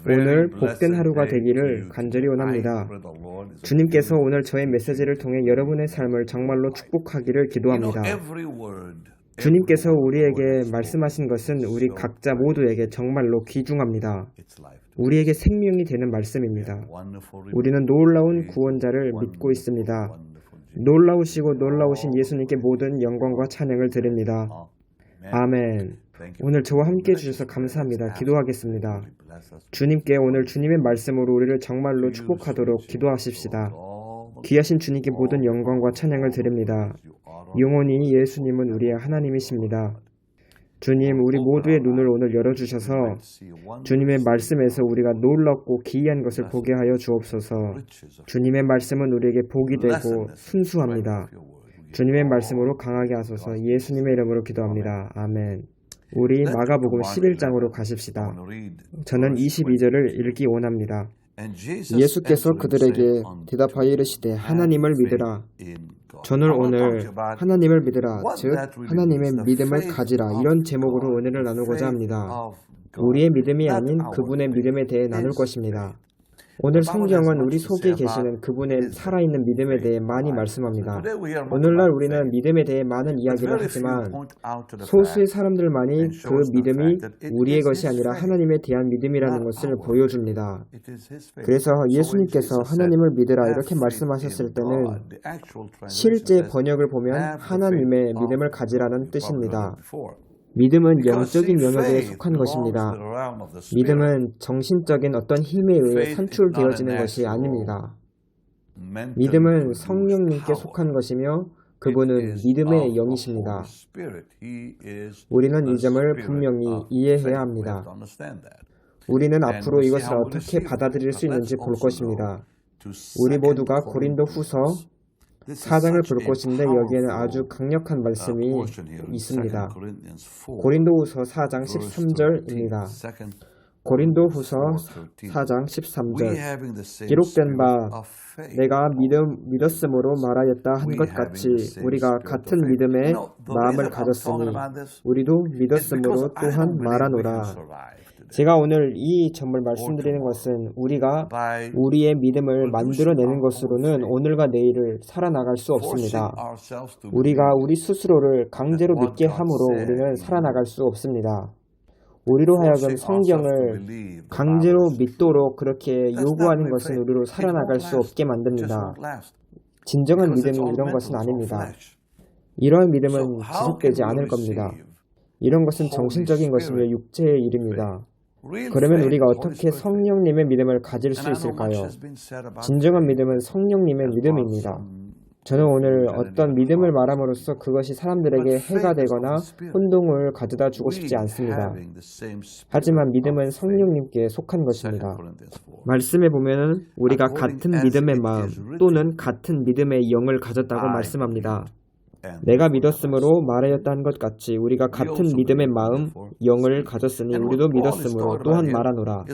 오늘 복된 하루가 되기를 간절히 원합니다. 주님께서 오늘 저의 메시지를 통해 여러분의 삶을 정말로 축복하기를 기도합니다. 주님께서 우리에게 말씀하신 것은 우리 각자 모두에게 정말로 귀중합니다. 우리에게 생명이 되는 말씀입니다. 우리는 놀라운 구원자를 믿고 있습니다. 놀라우시고 놀라우신 예수님께 모든 영광과 찬양을 드립니다. 아멘. 오늘 저와 함께 해주셔서 감사합니다. 기도하겠습니다. 주님께 오늘 주님의 말씀으로 우리를 정말로 축복하도록 기도하십시다. 귀하신 주님께 모든 영광과 찬양을 드립니다. 영원히 예수님은 우리의 하나님이십니다. 주님, 우리 모두의 눈을 오늘 열어주셔서 주님의 말씀에서 우리가 놀랍고 기이한 것을 보게 하여 주옵소서. 주님의 말씀은 우리에게 복이 되고 순수합니다. 주님의 말씀으로 강하게 하소서. 예수님의 이름으로 기도합니다. 아멘. 우리 마가복음 11장으로 가십시다. 저는 22절을 읽기 원합니다. 예수께서 그들에게 대답하여 이르시되 하나님을 믿으라. 저는 오늘 하나님을 믿으라, 즉 하나님의 믿음을 가지라, 이런 제목으로 은혜를 나누고자 합니다. 우리의 믿음이 아닌 그분의 믿음에 대해 나눌 것입니다. 오늘 성경은 우리 속에 계시는 그분의 살아있는 믿음에 대해 많이 말씀합니다. 오늘날 우리는 믿음에 대해 많은 이야기를 하지만 소수의 사람들만이 그 믿음이 우리의 것이 아니라 하나님에 대한 믿음이라는 것을 보여줍니다. 그래서 예수님께서 하나님을 믿으라 이렇게 말씀하셨을 때는 실제 번역을 보면 하나님의 믿음을 가지라는 뜻입니다. 믿음은 영적인 영역에 속한 것입니다. 믿음은 정신적인 어떤 힘에 의해 산출되어지는 것이 아닙니다. 믿음은 성령님께 속한 것이며 그분은 믿음의 영이십니다. 우리는 이 점을 분명히 이해해야 합니다. 우리는 앞으로 이것을 어떻게 받아들일 수 있는지 볼 것입니다. 우리 모두가 고린도 후서 4장을 볼 것인데 여기에는 아주 강력한 말씀이 있습니다. 고린도후서 4장 13절입니다. 고린도후서 4장 13절 기록된 바 내가 믿었으므로 말하였다 한 것 같이 우리가 같은 믿음의 마음을 가졌으니 우리도 믿었으므로 또한 말하노라. 제가 오늘 이 점을 말씀드리는 것은 우리가 우리의 믿음을 만들어내는 것으로는 오늘과 내일을 살아나갈 수 없습니다. 우리가 우리 스스로를 강제로 믿게 함으로 우리는 살아나갈 수 없습니다. 우리로 하여금 성경을 강제로 믿도록 그렇게 요구하는 것은 우리로 살아나갈 수 없게 만듭니다. 진정한 믿음이 이런 것은 아닙니다. 이러한 믿음은 지속되지 않을 겁니다. 이런 것은 정신적인 것이며 육체의 일입니다. 그러면 우리가 어떻게 성령님의 믿음을 가질 수 있을까요? 진정한 믿음은 성령님의 믿음입니다. 저는 오늘 어떤 믿음을 말함으로써 그것이 사람들에게 해가 되거나 혼동을 가져다 주고 싶지 않습니다. 하지만 믿음은 성령님께 속한 것입니다. 말씀에 보면 우리가 같은 믿음의 마음 또는 같은 믿음의 영을 가졌다고 말씀합니다. 내가 믿었으므로 말하였다 한 것 같이 우리가 같은 믿음의 마음, 영을 가졌으니 우리도 믿었으므로 또한 말하노라.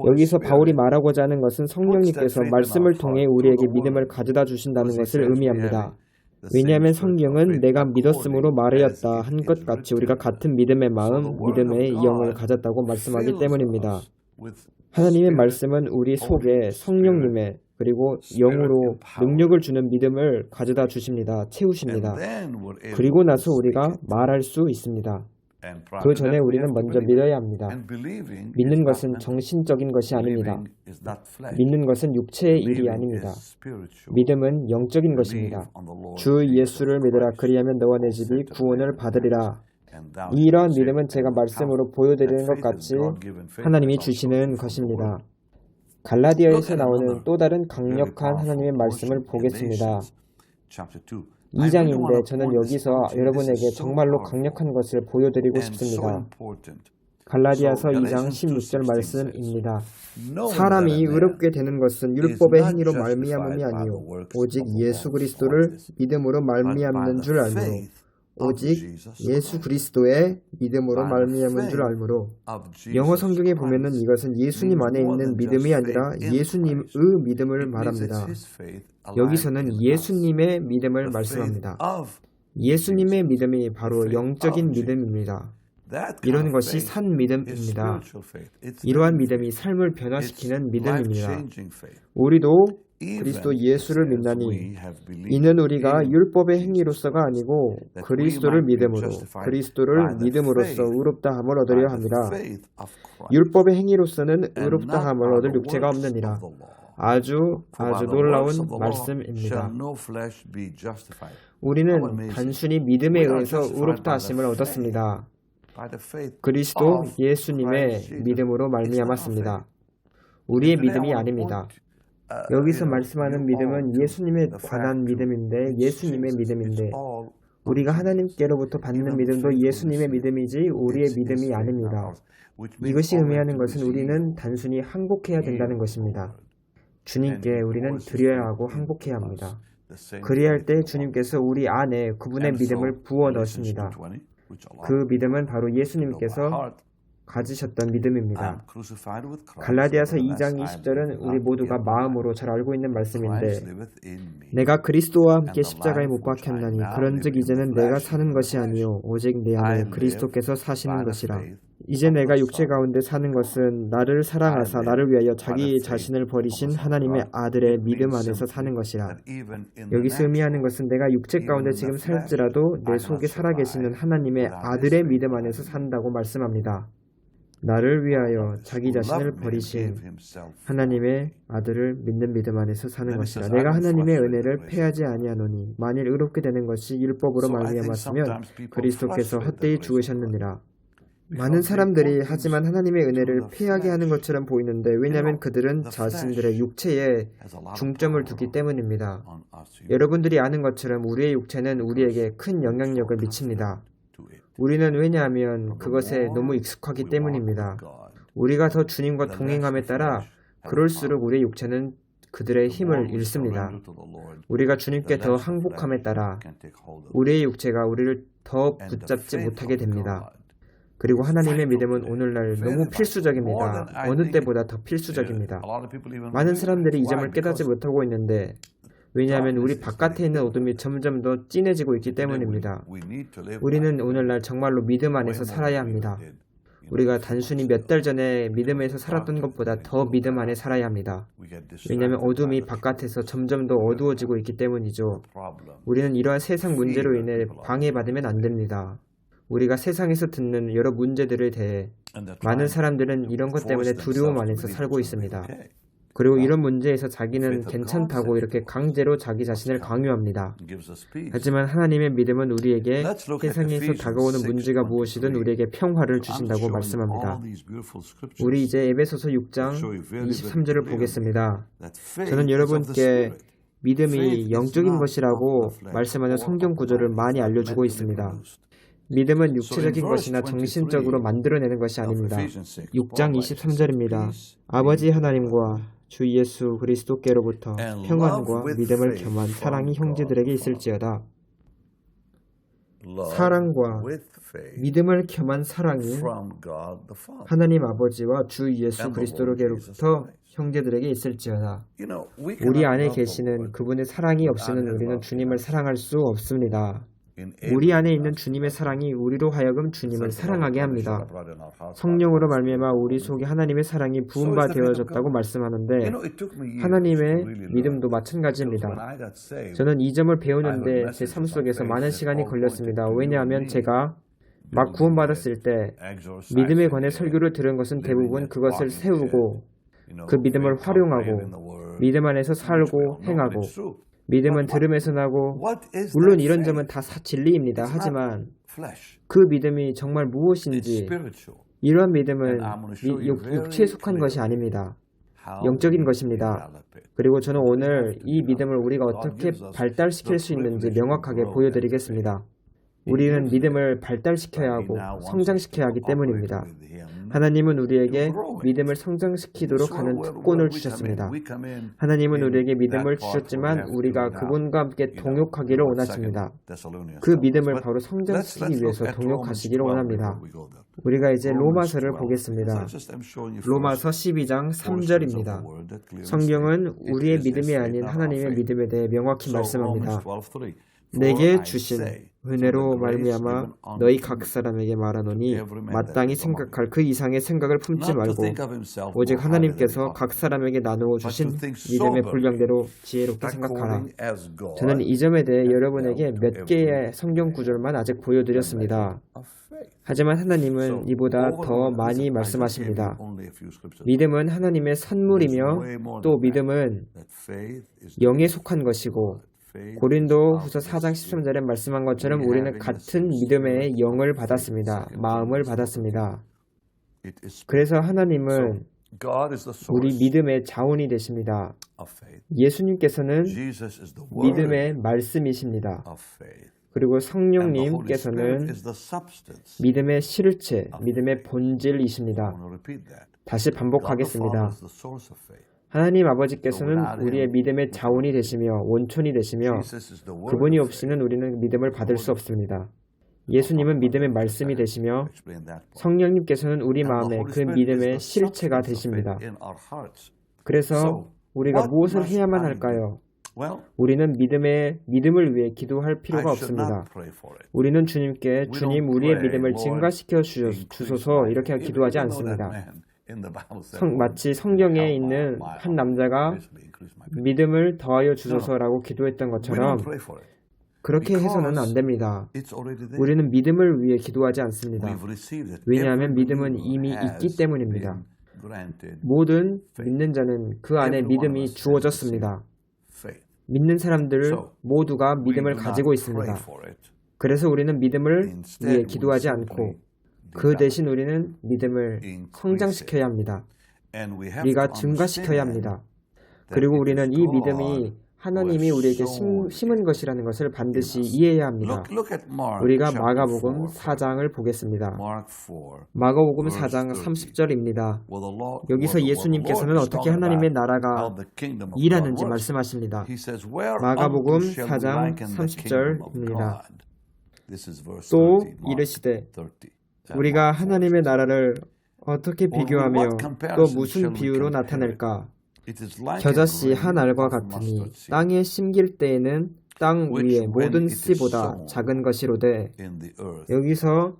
여기서 바울이 말하고자 하는 것은 성령님께서 말씀을 통해 우리에게 믿음을 가져다 주신다는 것을 의미합니다. 왜냐하면 성경은 내가 믿었으므로 말하였다 한 것 같이 우리가 같은 믿음의 마음, 믿음의 영을 가졌다고 말씀하기 때문입니다. 하나님의 말씀은 우리 속에 성령님의 그리고 영으로 능력을 주는 믿음을 가져다 주십니다. 채우십니다. 그리고 나서 우리가 말할 수 있습니다. 그 전에 우리는 먼저 믿어야 합니다. 믿는 것은 정신적인 것이 아닙니다. 믿는 것은 육체의 일이 아닙니다. 믿음은 영적인 것입니다. 주 예수를 믿으라. 그리하면 너와 내 집이 구원을 받으리라. 이러한 믿음은 제가 말씀으로 보여드리는 것 같이 하나님이 주시는 것입니다. 갈라디아에서 나오는 또 다른 강력한 하나님의 말씀을 보겠습니다. 2장인데 저는 여기서 여러분에게 정말로 강력한 것을 보여드리고 싶습니다. 갈라디아서 2장 16절 말씀입니다. 사람이 의롭게 되는 것은 율법의 행위로 말미암음이 아니요 오직 예수 그리스도를 믿음으로 말미암는 줄 알므로 오직 예수 그리스도의 믿음으로 말미암은 줄 알므로. 영어 성경에 보면은 이것은 예수님 안에 있는 믿음이 아니라 예수님의 믿음을 말합니다. 여기서는 예수님의 믿음을 말씀합니다. 예수님의 믿음이 바로 영적인 믿음입니다. 이런 것이 산 믿음입니다. 이러한 믿음이 삶을 변화시키는 믿음입니다. 우리도 그리스도 예수를 믿나니 이는 우리가 율법의 행위로서가 아니고 그리스도를 믿음으로써 의롭다함을 얻으려 합니다. 율법의 행위로서는 의롭다함을 얻을 육체가 없느니라. 아주 놀라운 말씀입니다. 우리는 단순히 믿음에 의해서 의롭다 하심을 얻었습니다. 그리스도 예수님의 믿음으로 말미암았습니다. 우리의 믿음이 아닙니다. 여기서 말씀하는 믿음은 예수님에 관한 믿음인데 우리가 하나님께로부터 받는 믿음도 예수님의 믿음이지 우리의 믿음이 아닙니다. 이것이 의미하는 것은 우리는 단순히 항복해야 된다는 것입니다. 주님께 우리는 드려야 하고 항복해야 합니다. 그리할 때 주님께서 우리 안에 그분의 믿음을 부어 넣으십니다. 그 믿음은 바로 예수님께서 가지셨던 믿음입니다. 갈라디아서 2장 20절은 우리 모두가 마음으로 잘 알고 있는 말씀인데 내가 그리스도와 함께 십자가에 못 박혔나니 그런즉 이제는 내가 사는 것이 아니요 오직 내 안에 그리스도께서 사시는 것이라. 이제 내가 육체 가운데 사는 것은 나를 사랑하사 나를 위하여 자기 자신을 버리신 하나님의 아들의 믿음 안에서 사는 것이라. 여기서 의미하는 것은 내가 육체 가운데 지금 살지라도 내 속에 살아계시는 하나님의 아들의 믿음 안에서 산다고 말씀합니다. 나를 위하여 자기 자신을 버리신 하나님의 아들을 믿는 믿음 안에서 사는 것이라. 내가 하나님의 은혜를 패하지 아니하노니 만일 의롭게 되는 것이 율법으로 말미암았으면 그리스도께서 헛되이 죽으셨느니라. 많은 사람들이 하지만 하나님의 은혜를 패하게 하는 것처럼 보이는데 왜냐하면 그들은 자신들의 육체에 중점을 두기 때문입니다. 여러분들이 아는 것처럼 우리의 육체는 우리에게 큰 영향력을 미칩니다. 우리는 왜냐하면 그것에 너무 익숙하기 때문입니다. 우리가 더 주님과 동행함에 따라 그럴수록 우리의 육체는 그들의 힘을 잃습니다. 우리가 주님께 더 항복함에 따라 우리의 육체가 우리를 더 붙잡지 못하게 됩니다. 그리고 하나님의 믿음은 오늘날 너무 필수적입니다. 어느 때보다 더 필수적입니다. 많은 사람들이 이 점을 깨닫지 못하고 있는데 왜냐하면 우리 바깥에 있는 어둠이 점점 더 진해지고 있기 때문입니다. 우리는 오늘날 정말로 믿음 안에서 살아야 합니다. 우리가 단순히 몇 달 전에 믿음에서 살았던 것보다 더 믿음 안에 살아야 합니다. 왜냐하면 어둠이 바깥에서 점점 더 어두워지고 있기 때문이죠. 우리는 이러한 세상 문제로 인해 방해받으면 안 됩니다. 우리가 세상에서 듣는 여러 문제들에 대해 많은 사람들은 이런 것 때문에 두려움 안에서 살고 있습니다. 그리고 이런 문제에서 자기는 괜찮다고 이렇게 강제로 자기 자신을 강요합니다. 하지만 하나님의 믿음은 우리에게 세상에서 다가오는 문제가 무엇이든 우리에게 평화를 주신다고 말씀합니다. 우리 이제 에베소서 6장 23절을 보겠습니다. 저는 여러분께 믿음이 영적인 것이라고 말씀하는 성경 구절을 많이 알려주고 있습니다. 믿음은 육체적인 것이나 정신적으로 만들어내는 것이 아닙니다. 6장 23절입니다. 아버지 하나님과 주 예수 그리스도께로부터 평안과 믿음을 겸한 사랑이 형제들에게 있을지어다. 사랑과 믿음을 겸한 사랑이 하나님 아버지와 주 예수 그리스도께로부터 형제들에게 있을지어다. 우리 안에 계시는 그분의 사랑이 없이는 우리는 주님을 사랑할 수 없습니다. 우리 안에 있는 주님의 사랑이 우리로 하여금 주님을 사랑하게 합니다. 성령으로 말미암아 우리 속에 하나님의 사랑이 부음바 되어졌다고 말씀하는데 하나님의 믿음도 마찬가지입니다. 저는 이 점을 배우는데 제 삶 속에서 많은 시간이 걸렸습니다. 왜냐하면 제가 막 구원받았을 때 믿음에 관해 설교를 들은 것은 대부분 그것을 세우고 그 믿음을 활용하고 믿음 안에서 살고 행하고 믿음은 들음에서 나고 물론 이런 점은 다 진리입니다. 하지만 그 믿음이 정말 무엇인지 이러한 믿음은 육체에 속한 것이 아닙니다. 영적인 것입니다. 그리고 저는 오늘 이 믿음을 우리가 어떻게 발달시킬 수 있는지 명확하게 보여드리겠습니다. 우리는 믿음을 발달시켜야 하고 성장시켜야 하기 때문입니다. 하나님은 우리에게 믿음을 성장시키도록 하는 특권을 주셨습니다. 하나님은 우리에게 믿음을 주셨지만 우리가 그분과 함께 동역하기를 원하십니다. 그 믿음을 바로 성장시키기 위해서 동역하시기를 원합니다. 우리가 이제 로마서를 보겠습니다. 로마서 12장 3절입니다. 성경은 우리의 믿음이 아닌 하나님의 믿음에 대해 명확히 말씀합니다. 내게 주신 은혜로 말미암아 너희 각 사람에게 말하노니 마땅히 생각할 그 이상의 생각을 품지 말고 오직 하나님께서 각 사람에게 나누어 주신 믿음의 분량대로 지혜롭게 생각하라. 저는 이 점에 대해 여러분에게 몇 개의 성경 구절만 아직 보여드렸습니다. 하지만 하나님은 이보다 더 많이 말씀하십니다. 믿음은 하나님의 선물이며 또 믿음은 영에 속한 것이고 고린도 후서 4장 13절에 말씀한 것처럼 우리는 같은 믿음의 영을 받았습니다. 마음을 받았습니다. 그래서 하나님은 우리 믿음의 자원이 되십니다. 예수님께서는 믿음의 말씀이십니다. 그리고 성령님께서는 믿음의 실체, 믿음의 본질이십니다. 다시 반복하겠습니다. 하나님 아버지께서는 우리의 믿음의 자원이 되시며 원천이 되시며 그분이 없이는 우리는 믿음을 받을 수 없습니다. 예수님은 믿음의 말씀이 되시며 성령님께서는 우리 마음에 그 믿음의 실체가 되십니다. 그래서 우리가 무엇을 해야만 할까요? 우리는 믿음을 위해 기도할 필요가 없습니다. 우리는 주님께 주님 우리의 믿음을 증가시켜 주소서 이렇게 기도하지 않습니다. 마치 성경에 있는 한 남자가 믿음을 더하여 주소서라고 기도했던 것처럼 그렇게 해서는 안 됩니다. 우리는 믿음을 위해 기도하지 않습니다. 왜냐하면 믿음은 이미 있기 때문입니다. 모든 믿는 자는 그 안에 믿음이 주어졌습니다. 믿는 사람들 모두가 믿음을 가지고 있습니다. 그래서 우리는 믿음을 위해 기도하지 않고 그 대신 우리는 믿음을 성장시켜야 합니다. 우리가 증가시켜야 합니다. 그리고 우리는 이 믿음이 하나님이 우리에게 심은 것이라는 것을 반드시 이해해야 합니다. 우리가 마가복음 4장을 보겠습니다. 마가복음 4장 30절입니다. 여기서 예수님께서는 어떻게 하나님의 나라가 일하는지 말씀하십니다. 마가복음 4장 30절입니다. 또 이르시되 우리가 하나님의 나라를 어떻게 비교하며 또 무슨 비유로 나타낼까? 겨자씨 한 알과 같으니 땅에 심길 때에는 땅 위의 모든 씨보다 작은 것이로되 여기서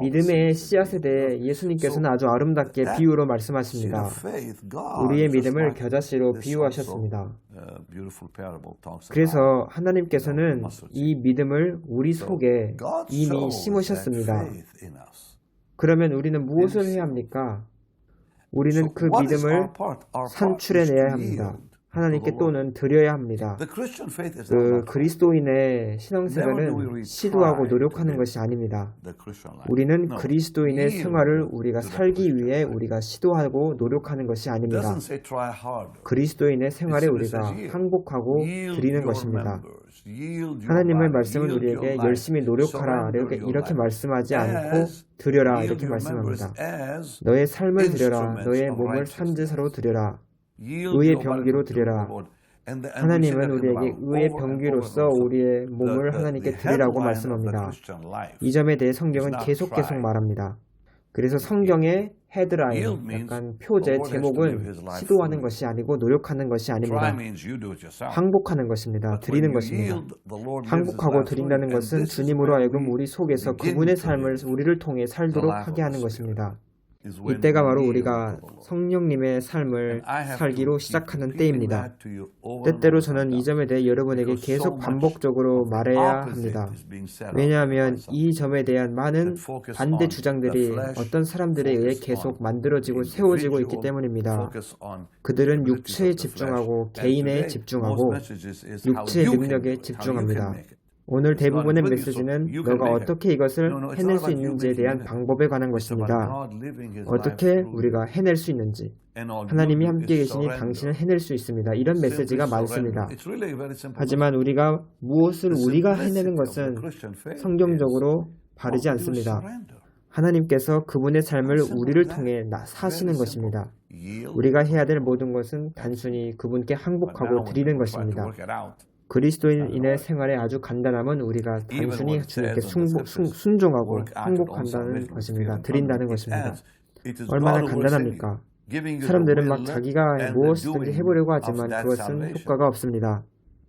믿음의 씨앗에 대해 예수님께서는 아주 아름답게 비유로 말씀하십니다. 우리의 믿음을 겨자씨로 비유하셨습니다. 그래서 하나님께서는 이 믿음을 우리 속에 이미 심으셨습니다. 그러면 우리는 무엇을 해야 합니까? 우리는 그 믿음을 산출해내야 합니다. 하나님께 또는 드려야 합니다. 그리스도인의 신앙생활은 시도하고 노력하는 것이 아닙니다. 우리는 그리스도인의 생활을 우리가 살기 위해 우리가 시도하고 노력하는 것이 아닙니다. 그리스도인의 생활에 우리가 항복하고 드리는 것입니다. 하나님의 말씀은 우리에게 열심히 노력하라 이렇게 말씀하지 않고 드려라 이렇게 말씀합니다. 너의 삶을 드려라. 너의 몸을 산제사로 드려라. 의의 병기로 드려라. 하나님은 우리에게 의의 병기로서 우리의 몸을 하나님께 드리라고 말씀합니다. 이 점에 대해 성경은 계속 말합니다. 그래서 성경의 헤드라인, 약간 표제 제목은 시도하는 것이 아니고 노력하는 것이 아닙니다. 항복하는 것입니다. 드리는 것입니다. 항복하고 드린다는 것은 주님으로 하여금 우리 속에서 그분의 삶을 우리를 통해 살도록 하게 하는 것입니다. 이때가 바로 우리가 성령님의 삶을 살기로 시작하는 때입니다. 때때로 저는 이 점에 대해 여러분에게 계속 반복적으로 말해야 합니다. 왜냐하면 이 점에 대한 많은 반대 주장들이 어떤 사람들에 의해 계속 만들어지고 세워지고 있기 때문입니다. 그들은 육체에 집중하고 개인에 집중하고 육체의 능력에 집중합니다. 오늘 대부분의 메시지는 너가 어떻게 이것을 해낼 수 있는지에 대한 방법에 관한 것입니다. 어떻게 우리가 해낼 수 있는지. 하나님이 함께 계시니 당신은 해낼 수 있습니다. 이런 메시지가 많습니다. 하지만 우리가 무엇을 우리가 해내는 것은 성경적으로 바르지 않습니다. 하나님께서 그분의 삶을 우리를 통해 사시는 것입니다. 우리가 해야 될 모든 것은 단순히 그분께 항복하고 드리는 것입니다. 그리스도인의 생활의 아주 간단함은 우리가 단순히 주님께 순종하고 항복한다는 것입니다. 드린다는 것입니다. 얼마나 간단합니까? 사람들은 막 자기가 무엇이든지 해보려고 하지만 그것은 효과가 없습니다.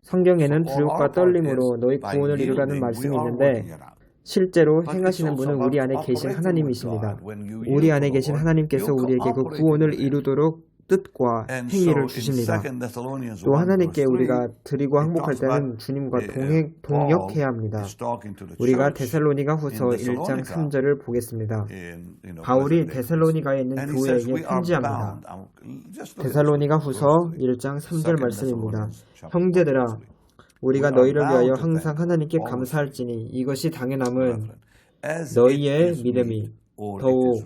성경에는 두려움과 떨림으로 너희 구원을 이루라는 말씀이 있는데 실제로 행하시는 분은 우리 안에 계신 하나님이십니다. 우리 안에 계신 하나님께서 우리에게 그 구원을 이루도록 뜻과 행위를 주십니다. 또 하나님께 우리가 드리고 항복할 때는 주님과 동역해야 합니다. 우리가 데살로니가 후서 1장 3절을 보겠습니다. 바울이 데살로니가에 있는 교회에게 편지합니다. 데살로니가 후서 1장 3절 말씀입니다. 형제들아, 우리가 너희를 위하여 항상 하나님께 감사할지니 이것이 당연함은 너희의 믿음이 더욱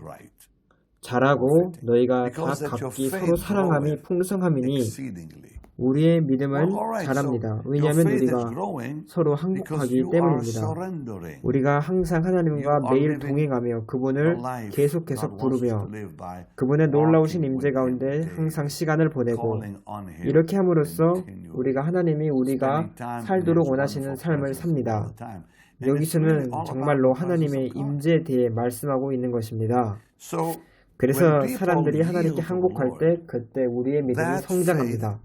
자라고 너희가 다 각기 서로 사랑함이 풍성함이니 우리의 믿음은 자랍니다. 왜냐하면 우리가 서로 항복하기 때문입니다. 우리가 항상 하나님과 매일 동행하며 그분을 계속해서 부르며 그분의 놀라우신 임재 가운데 항상 시간을 보내고 이렇게 함으로써 우리가 하나님이 우리가 살도록 원하시는 삶을 삽니다. 여기서는 정말로 하나님의 임재에 대해 말씀하고 있는 것입니다. 그래서 사람들이 하나님께 항복할 때 그때 우리의 믿음이 성장합니다.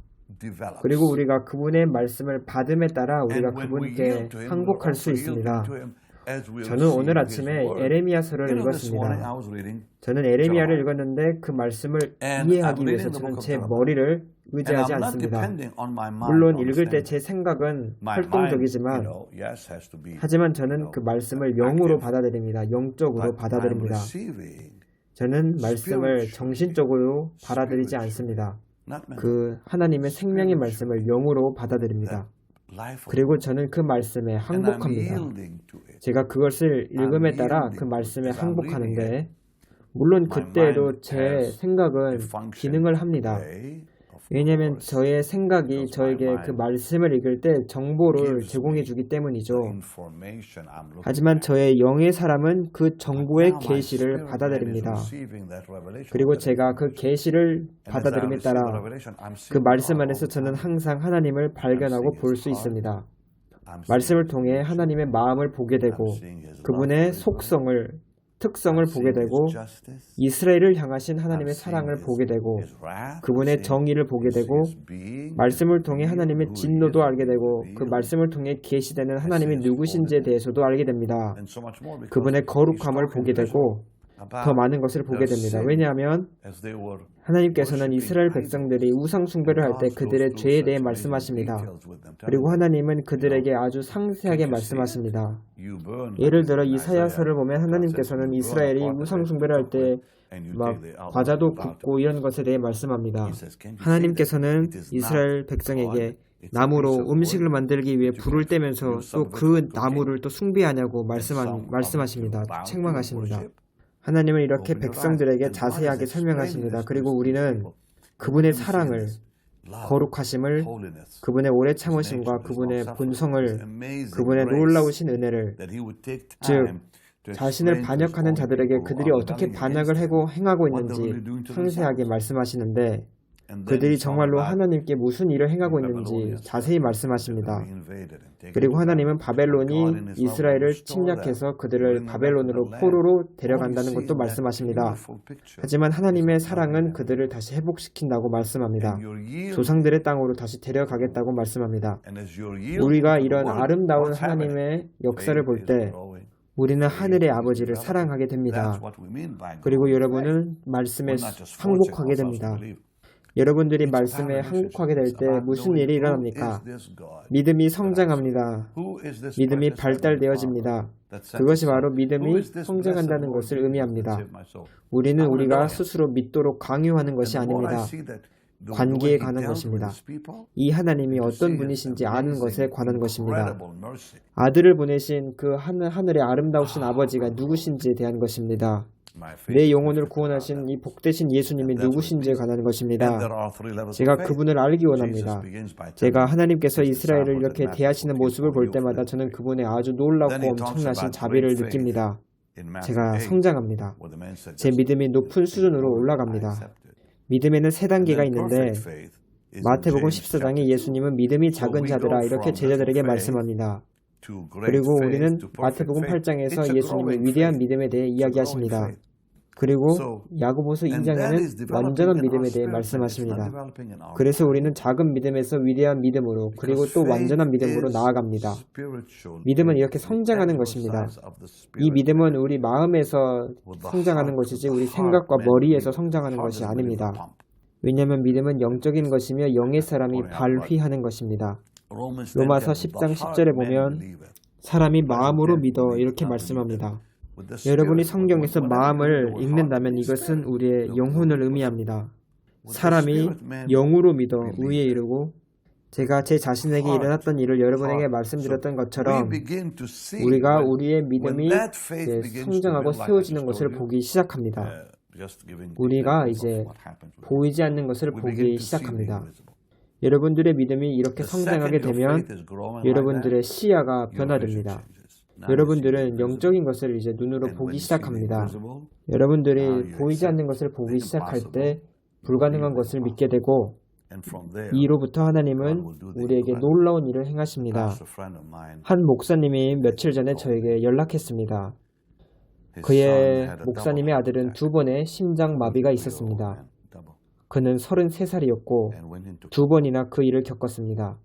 그리고 우리가 그분의 말씀을 받음에 따라 우리가 그분께 항복할 수 있습니다. 저는 오늘 아침에 에레미야서를 읽었습니다. 저는 에레미야를 읽었는데 그 말씀을 이해하기 위해서 저는 제 머리를 의지하지 않습니다. 물론 읽을 때 제 생각은 활동적이지만 하지만 저는 그 말씀을 영으로 받아들입니다. 영적으로 받아들입니다. 저는 말씀을 정신적으로 받아들이지 않습니다. 그 하나님의 생명의 말씀을 영으로 받아들입니다. 그리고 저는 그 말씀에 항복합니다. 제가 그것을 읽음에 따라 그 말씀에 항복하는데 물론 그때에도 제 생각은 기능을 합니다. 왜냐하면 저의 생각이 저에게 그 말씀을 읽을 때 정보를 제공해 주기 때문이죠. 하지만 저의 영의 사람은 그 정보의 계시를 받아들입니다. 그리고 제가 그 계시를 받아들임에 따라 그 말씀 안에서 저는 항상 하나님을 발견하고 볼 수 있습니다. 말씀을 통해 하나님의 마음을 보게 되고 그분의 특성을 보게 되고 이스라엘을 향하신 하나님의 사랑을 보게 되고 그분의 정의를 보게 되고 말씀을 통해 하나님의 진노도 알게 되고 그 말씀을 통해 계시되는 하나님이 누구신지에 대해서도 알게 됩니다. 그분의 거룩함을 보게 되고 더 많은 것을 보게 됩니다. 왜냐하면 하나님께서는 이스라엘 백성들이 우상 숭배를 할 때 그들의 죄에 대해 말씀하십니다. 그리고 하나님은 그들에게 아주 상세하게 말씀하십니다. 예를 들어 이사야서를 보면 하나님께서는 이스라엘이 우상 숭배를 할 때 막 과자도 굽고 이런 것에 대해 말씀합니다. 하나님께서는 이스라엘 백성에게 나무로 음식을 만들기 위해 불을 떼면서 또 그 나무를 또 숭배하냐고 말씀하십니다. 책망하십니다. 하나님은 이렇게 백성들에게 자세하게 설명하십니다. 그리고 우리는 그분의 사랑을, 거룩하심을, 그분의 오래 참으심과 그분의 본성을, 그분의 놀라우신 은혜를, 즉 자신을 반역하는 자들에게 그들이 어떻게 반역을 하고 행하고 있는지 상세하게 말씀하시는데 그들이 정말로 하나님께 무슨 일을 행하고 있는지 자세히 말씀하십니다. 그리고 하나님은 바벨론이 이스라엘을 침략해서 그들을 바벨론으로 포로로 데려간다는 것도 말씀하십니다. 하지만 하나님의 사랑은 그들을 다시 회복시킨다고 말씀합니다. 조상들의 땅으로 다시 데려가겠다고 말씀합니다. 우리가 이런 아름다운 하나님의 역사를 볼 때 우리는 하늘의 아버지를 사랑하게 됩니다. 그리고 여러분은 말씀에 항복하게 됩니다. 여러분들이 말씀에 항복하게 될 때 무슨 일이 일어납니까? 믿음이 성장합니다. 믿음이 발달되어집니다. 그것이 바로 믿음이 성장한다는 것을 의미합니다. 우리는 우리가 스스로 믿도록 강요하는 것이 아닙니다. 관계에 관한 것입니다. 이 하나님이 어떤 분이신지 아는 것에 관한 것입니다. 아들을 보내신 그 하늘의 아름다우신 아버지가 누구신지에 대한 것입니다. 내 영혼을 구원하신 이 복되신 예수님이 누구신지에 관한 것입니다. 제가 그분을 알기 원합니다. 제가 하나님께서 이스라엘을 이렇게 대하시는 모습을 볼 때마다 저는 그분의 아주 놀랍고 엄청나신 자비를 느낍니다. 제가 성장합니다. 제 믿음이 높은 수준으로 올라갑니다. 믿음에는 세 단계가 있는데 마태복음 14장에 예수님은 믿음이 작은 자들아 이렇게 제자들에게 말씀합니다. 그리고 우리는 마태복음 8장에서 예수님의 위대한 믿음에 대해 이야기하십니다. 그리고 야고보서 2장에는 완전한 믿음에 대해 말씀하십니다. 그래서 우리는 작은 믿음에서 위대한 믿음으로 그리고 또 완전한 믿음으로 나아갑니다. 믿음은 이렇게 성장하는 것입니다. 이 믿음은 우리 마음에서 성장하는 것이지 우리 생각과 머리에서 성장하는 것이 아닙니다. 왜냐하면 믿음은 영적인 것이며 영의 사람이 발휘하는 것입니다. 로마서 10장 10절에 보면 사람이 마음으로 믿어 이렇게 말씀합니다. 여러분이 성경에서 마음을 읽는다면 이것은 우리의 영혼을 의미합니다. 사람이 영으로 믿어 의에 이르고 제가 제 자신에게 일어났던 일을 여러분에게 말씀드렸던 것처럼 우리가 우리의 믿음이 성장하고 세워지는 것을 보기 시작합니다. 우리가 이제 보이지 않는 것을 보기 시작합니다. 여러분들의 믿음이 이렇게 성장하게 되면 여러분들의 시야가 변화됩니다. 여러분들은 영적인 것을 이제 눈으로 보기 시작합니다. 여러분들이 보이지 않는 것을 보기 시작할 때 불가능한 것을 믿게 되고 이로부터 하나님은 우리에게 놀라운 일을 행하십니다. 한 목사님이 며칠 전에 저에게 연락했습니다. 그의 목사님의 아들은 2번의 심장마비가 있었습니다. 그는 33살이었고 2번이나 그 일을 겪었습니다.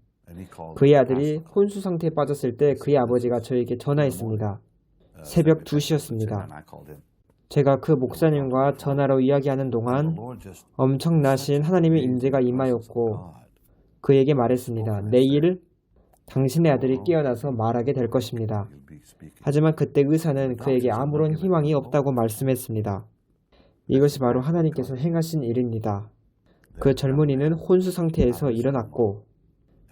그의 아들이 혼수 상태에 빠졌을 때 그의 아버지가 저에게 전화했습니다. 새벽 2시였습니다. 제가 그 목사님과 전화로 이야기하는 동안 엄청나신 하나님의 임재가 임하였고 그에게 말했습니다. 내일 당신의 아들이 깨어나서 말하게 될 것입니다. 하지만 그때 의사는 그에게 아무런 희망이 없다고 말씀했습니다. 이것이 바로 하나님께서 행하신 일입니다. 그 젊은이는 혼수 상태에서 일어났고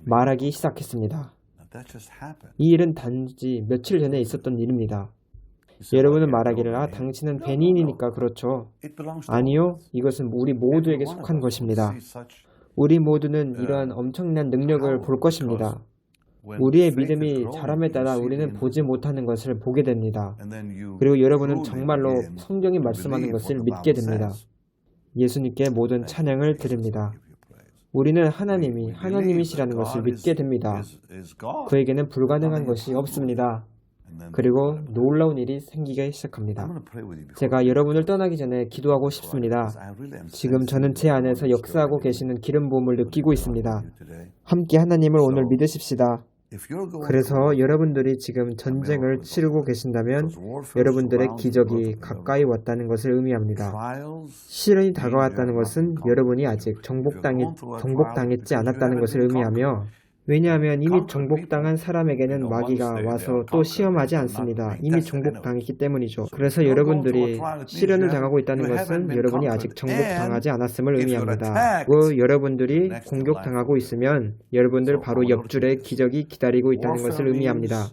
말하기 시작했습니다. 이 일은 단지 며칠 전에 있었던 일입니다. 여러분은 말하기를 당신은 벤인이니까 그렇죠. 아니요, 이것은 우리 모두에게 속한 것입니다. 우리 모두는 이러한 엄청난 능력을 볼 것입니다. 우리의 믿음이 자람에 따라 우리는 보지 못하는 것을 보게 됩니다. 그리고 여러분은 정말로 성경이 말씀하는 것을 믿게 됩니다. 예수님께 모든 찬양을 드립니다. 우리는 하나님이 하나님이시라는 것을 믿게 됩니다. 그에게는 불가능한 것이 없습니다. 그리고 놀라운 일이 생기기 시작합니다. 제가 여러분을 떠나기 전에 기도하고 싶습니다. 지금 저는 제 안에서 역사하고 계시는 기름 부음을 느끼고 있습니다. 함께 하나님을 오늘 믿으십시다. 그래서 여러분들이 지금 전쟁을 치르고 계신다면 여러분들의 기적이 가까이 왔다는 것을 의미합니다. 시련이 다가왔다는 것은 여러분이 아직 정복당했지 않았다는 것을 의미하며 왜냐하면 이미 정복당한 사람에게는 마귀가 와서 또 시험하지 않습니다. 이미 정복당했기 때문이죠. 그래서 여러분들이 시련을 당하고 있다는 것은 여러분이 아직 정복당하지 않았음을 의미합니다. 그리고 여러분들이 공격당하고 있으면 여러분들 바로 옆줄에 기적이 기다리고 있다는 것을 의미합니다.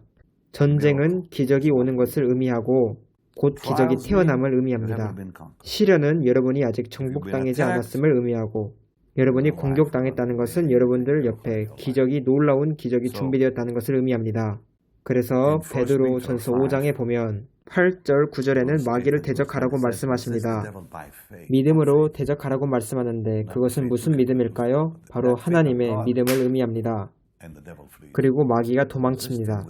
전쟁은 기적이 오는 것을 의미하고 곧 기적이 태어남을 의미합니다. 시련은 여러분이 아직 정복당하지 않았음을 의미하고 여러분이 공격당했다는 것은 여러분들 옆에 놀라운 기적이 준비되었다는 것을 의미합니다. 그래서 베드로전서 5장에 보면 8절, 9절에는 마귀를 대적하라고 말씀하십니다. 믿음으로 대적하라고 말씀하는데 그것은 무슨 믿음일까요? 바로 하나님의 믿음을 의미합니다. 그리고 마귀가 도망칩니다.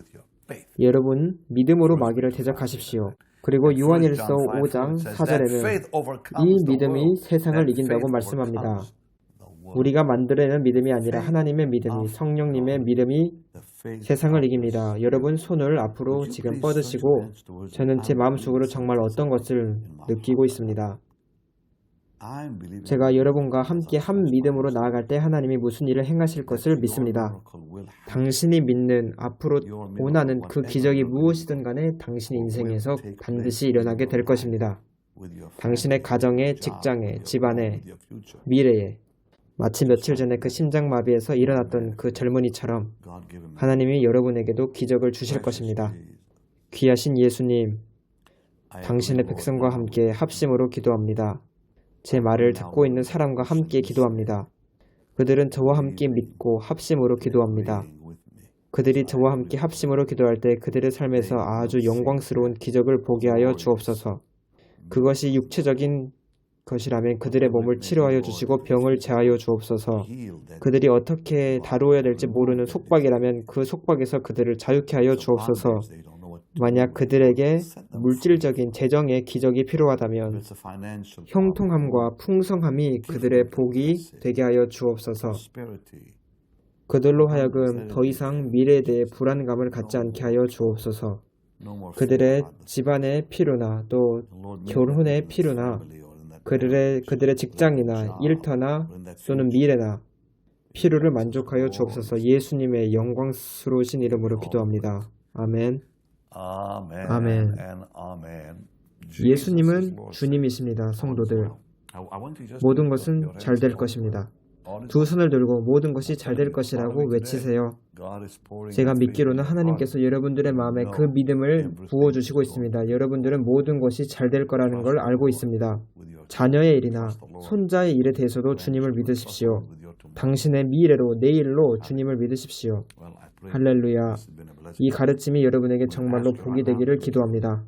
여러분, 믿음으로 마귀를 대적하십시오. 그리고 요한일서 5장 4절에는 이 믿음이 세상을 이긴다고 말씀합니다. 우리가 만들어내는 믿음이 아니라 하나님의 믿음이, 성령님의 믿음이 세상을 이깁니다. 여러분 손을 앞으로 지금 뻗으시고 저는 제 마음속으로 정말 어떤 것을 느끼고 있습니다. 제가 여러분과 함께 한 믿음으로 나아갈 때 하나님이 무슨 일을 행하실 것을 믿습니다. 당신이 믿는 앞으로 원하는 그 기적이 무엇이든 간에 당신의 인생에서 반드시 일어나게 될 것입니다. 당신의 가정에, 직장에, 집안에, 미래에 마치 며칠 전에 그 심장마비에서 일어났던 그 젊은이처럼 하나님이 여러분에게도 기적을 주실 것입니다. 귀하신 예수님, 당신의 백성과 함께 합심으로 기도합니다. 제 말을 듣고 있는 사람과 함께 기도합니다. 그들은 저와 함께 믿고 합심으로 기도합니다. 그들이 저와 함께 합심으로 기도할 때 그들의 삶에서 아주 영광스러운 기적을 보게 하여 주옵소서. 그것이 육체적인 것이라면 그들의 몸을 치료하여 주시고 병을 제하여 주옵소서. 그들이 어떻게 다루어야 될지 모르는 속박이라면 그 속박에서 그들을 자유케 하여 주옵소서. 만약 그들에게 물질적인 재정의 기적이 필요하다면 형통함과 풍성함이 그들의 복이 되게 하여 주옵소서. 그들로 하여금 더 이상 미래에 대해 불안감을 갖지 않게 하여 주옵소서. 그들의 집안의 필요나 또 결혼의 필요나 그들의 직장이나 일터나 또는 미래나 필요를 만족하여 주옵소서. 예수님의 영광스러우신 이름으로 기도합니다. 아멘. 아멘. 예수님은 주님이십니다. 성도들. 모든 것은 잘 될 것입니다. 두 손을 들고 모든 것이 잘 될 것이라고 외치세요. 제가 믿기로는 하나님께서 여러분들의 마음에 그 믿음을 부어주시고 있습니다. 여러분들은 모든 것이 잘 될 거라는 걸 알고 있습니다. 자녀의 일이나 손자의 일에 대해서도 주님을 믿으십시오. 당신의 미래로 내일로 주님을 믿으십시오. 할렐루야. 이 가르침이 여러분에게 정말로 복이 되기를 기도합니다.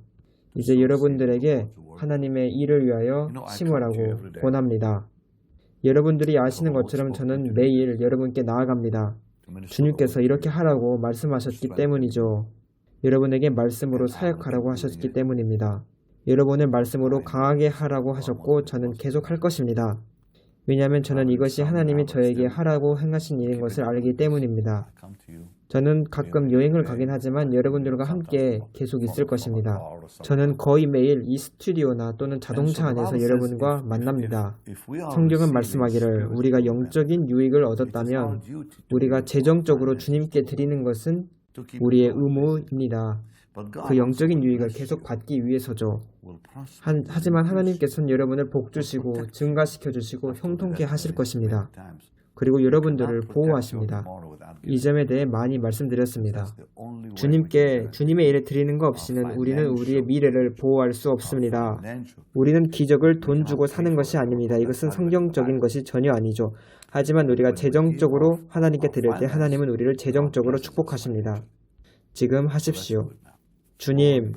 이제 여러분들에게 하나님의 일을 위하여 심으라고 권합니다. 여러분들이 아시는 것처럼 저는 매일 여러분께 나아갑니다. 주님께서 이렇게 하라고 말씀하셨기 때문이죠. 여러분에게 말씀으로 사역하라고 하셨기 때문입니다. 여러분의 말씀으로 강하게 하라고 하셨고 저는 계속 할 것입니다. 왜냐하면 저는 이것이 하나님이 저에게 하라고 행하신 일인 것을 알기 때문입니다. 저는 가끔 여행을 가긴 하지만 여러분들과 함께 계속 있을 것입니다. 저는 거의 매일 이 스튜디오나 또는 자동차 안에서 여러분과 만납니다. 성경은 말씀하기를 우리가 영적인 유익을 얻었다면 우리가 재정적으로 주님께 드리는 것은 우리의 의무입니다. 그 영적인 유익을 계속 받기 위해서죠. 하지만 하나님께서는 여러분을 복주시고 증가시켜주시고 형통케 하실 것입니다. 그리고 여러분들을 보호하십니다. 이 점에 대해 많이 말씀드렸습니다. 주님께 주님의 일에 드리는 것 없이는 우리는 우리의 미래를 보호할 수 없습니다. 우리는 기적을 돈 주고 사는 것이 아닙니다. 이것은 성경적인 것이 전혀 아니죠. 하지만 우리가 재정적으로 하나님께 드릴 때 하나님은 우리를 재정적으로 축복하십니다. 지금 하십시오. 주님,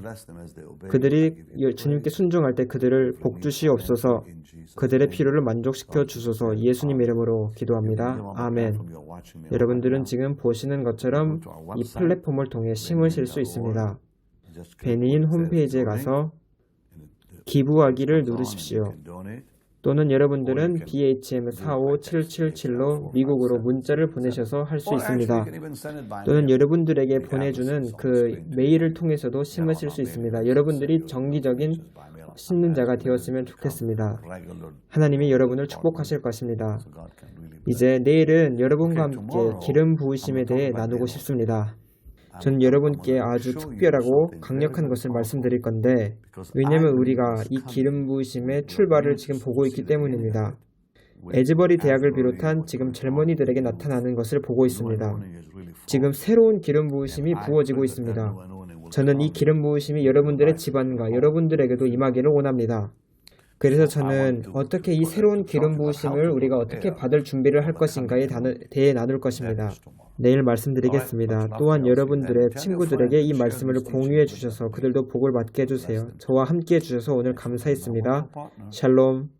그들이 주님께 순종할 때 그들을 복주시옵소서. 그들의 필요를 만족시켜 주소서. 예수님 이름으로 기도합니다. 아멘. 여러분들은 지금 보시는 것처럼 이 플랫폼을 통해 심으실 수 있습니다. 베니인 홈페이지에 가서 기부하기를 누르십시오. 또는 여러분들은 BHM45777로 미국으로 문자를 보내셔서 할 수 있습니다. 또는 여러분들에게 보내주는 그 메일을 통해서도 심으실 수 있습니다. 여러분들이 정기적인 심는 자가 되었으면 좋겠습니다. 하나님이 여러분을 축복하실 것입니다. 이제 내일은 여러분과 함께 기름 부으심에 대해 나누고 싶습니다. 저는 여러분께 아주 특별하고 강력한 것을 말씀드릴 건데 왜냐하면 우리가 이 기름 부으심의 출발을 지금 보고 있기 때문입니다. 에즈버리 대학을 비롯한 지금 젊은이들에게 나타나는 것을 보고 있습니다. 지금 새로운 기름 부으심이 부어지고 있습니다. 저는 이 기름 부으심이 여러분들의 집안과 여러분들에게도 임하기를 원합니다. 그래서 저는 어떻게 이 새로운 기름 부으심을 우리가 어떻게 받을 준비를 할 것인가에 대해 나눌 것입니다. 내일 말씀드리겠습니다. 또한 여러분들의 친구들에게 이 말씀을 공유해 주셔서 그들도 복을 받게 해주세요. 저와 함께 해주셔서 오늘 감사했습니다. 샬롬.